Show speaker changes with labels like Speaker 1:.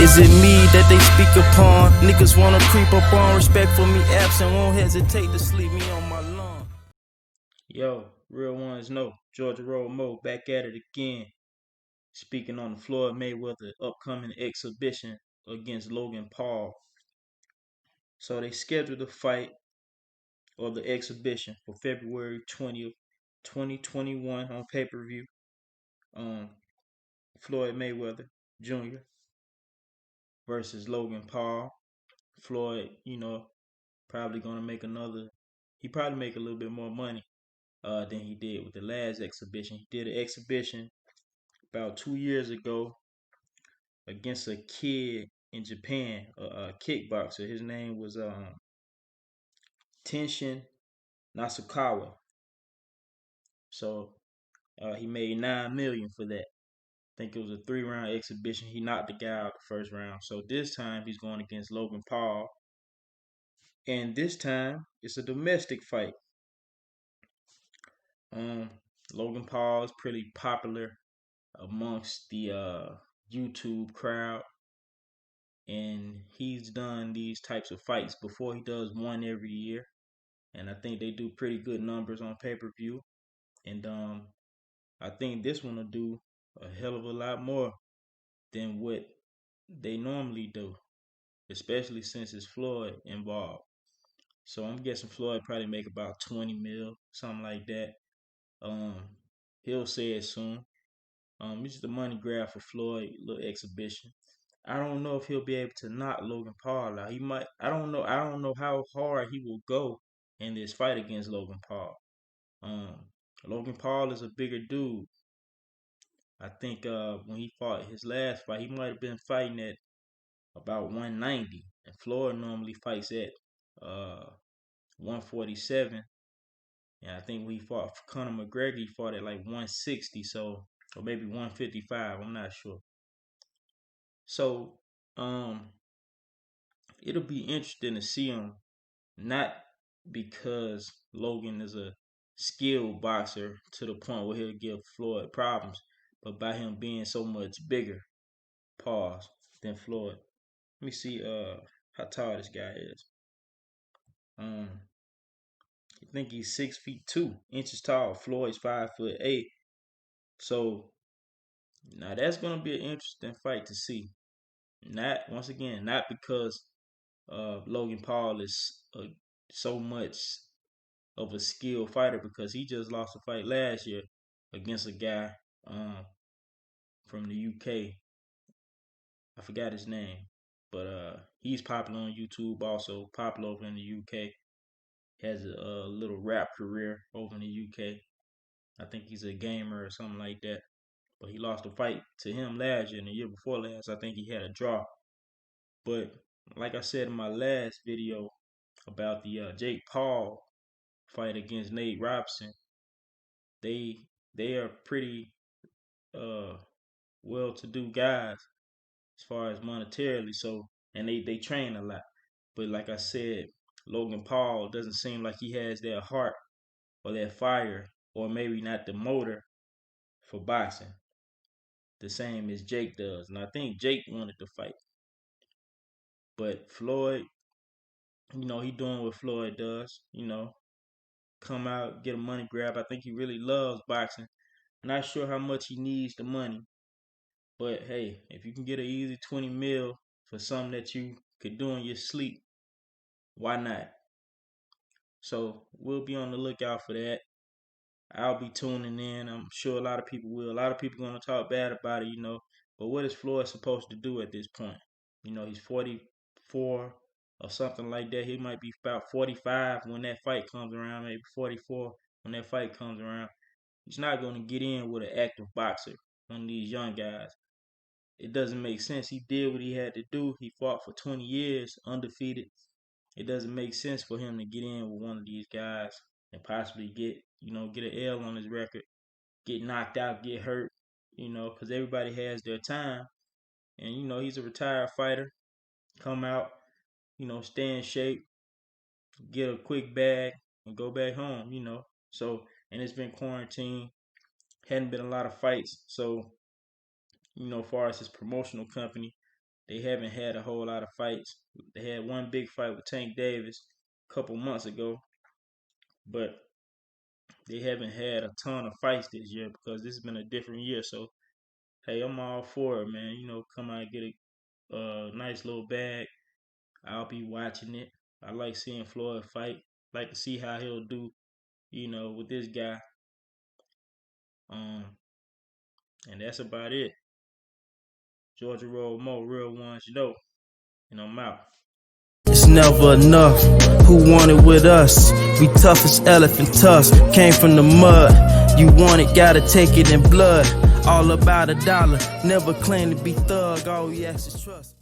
Speaker 1: Is it me that they speak upon? Niggas wanna creep up on, respect for me absent, won't hesitate to sleep me on my lawn.
Speaker 2: Yo, real ones know. Georgia Road Mo back at it again. Speaking on the Floyd Mayweather upcoming exhibition against Logan Paul. So they scheduled the fight or the exhibition for February 20th, 2021 on pay-per-view. Floyd Mayweather Jr. versus Logan Paul. Floyd, probably gonna make he probably make a little bit more money than he did with the last exhibition. He did an exhibition about 2 years ago against a kid in Japan, a kickboxer. His name was Tenshin Nasukawa. So he made 9 million for that. I think it was a 3-round exhibition. He knocked the guy out the first round. So this time he's going against Logan Paul, and this time it's a domestic fight. Logan Paul is pretty popular amongst the YouTube crowd, and he's done these types of fights before. He does one every year, and I think they do pretty good numbers on pay-per-view. And I think this one will do a hell of a lot more than what they normally do, especially since it's Floyd involved. So I'm guessing Floyd probably make about 20 mil, something like that. Um, he'll say it soon. It's just a money grab for Floyd, little exhibition. I don't know if he'll be able to knock Logan Paul out. He might. I don't know. I don't know how hard he will go in this fight against Logan Paul. Um, Logan Paul is a bigger dude. I think when he fought his last fight, he might have been fighting at about 190, and Floyd normally fights at 147. And I think when he fought Conor McGregor, he fought at like 160, so or maybe 155. I'm not sure. So it'll be interesting to see him, not because Logan is a skilled boxer to the point where he'll give Floyd problems, but by him being so much bigger, pause, than Floyd. Let me see how tall this guy is. I think he's 6 feet 2 inches tall. Floyd's 5'8". So now that's gonna be an interesting fight to see. Not once again, not because Logan Paul is so much of a skilled fighter, because he just lost a fight last year against a guy from the UK. I forgot his name, but he's popular on YouTube, also popular over in the UK. Has a little rap career over in the UK. I think he's a gamer or something like that. But he lost a fight to him last year, and the year before last, I think he had a draw. But like I said in my last video about the Jake Paul fight against Nate Robinson, they are pretty uh well-to-do guys as far as monetarily. So, and they train a lot. But like I said, Logan Paul doesn't seem like he has that heart or that fire, or maybe not the motor for boxing, the same as Jake does. And I think Jake wanted to fight. But Floyd, he doing what Floyd does, come out, get a money grab. I think he really loves boxing. Not sure how much he needs the money. But hey, if you can get an easy 20 mil for something that you could do in your sleep, why not? So we'll be on the lookout for that. I'll be tuning in. I'm sure a lot of people will. A lot of people gonna talk bad about it, But what is Floyd supposed to do at this point? He's 44 or something like that. He might be about 45 when that fight comes around, maybe 44 when that fight comes around. He's not gonna get in with an active boxer, one of these young guys. It doesn't make sense. He did what he had to do. He fought for 20 years undefeated. It doesn't make sense for him to get in with one of these guys and possibly get an L on his record, get knocked out, get hurt, because everybody has their time. And, he's a retired fighter. Come out, stay in shape, get a quick bag, and go back home. So, and it's been quarantine, hadn't been a lot of fights. So, as far as his promotional company, they haven't had a whole lot of fights. They had one big fight with Tank Davis a couple months ago, but they haven't had a ton of fights this year because this has been a different year. So, hey, I'm all for it, man. You know, come out and get a nice little bag. I'll be watching it. I like seeing Floyd fight. Like to see how he'll do, you know, with this guy. Um, and that's about it. Georgia Road Mo, real ones, you know. And I'm out.
Speaker 1: It's never enough. Who want it with us? We tough as elephant tusks. Came from the mud. You want it, gotta take it in blood. All about $1. Never claim to be thug. All we ask is trust.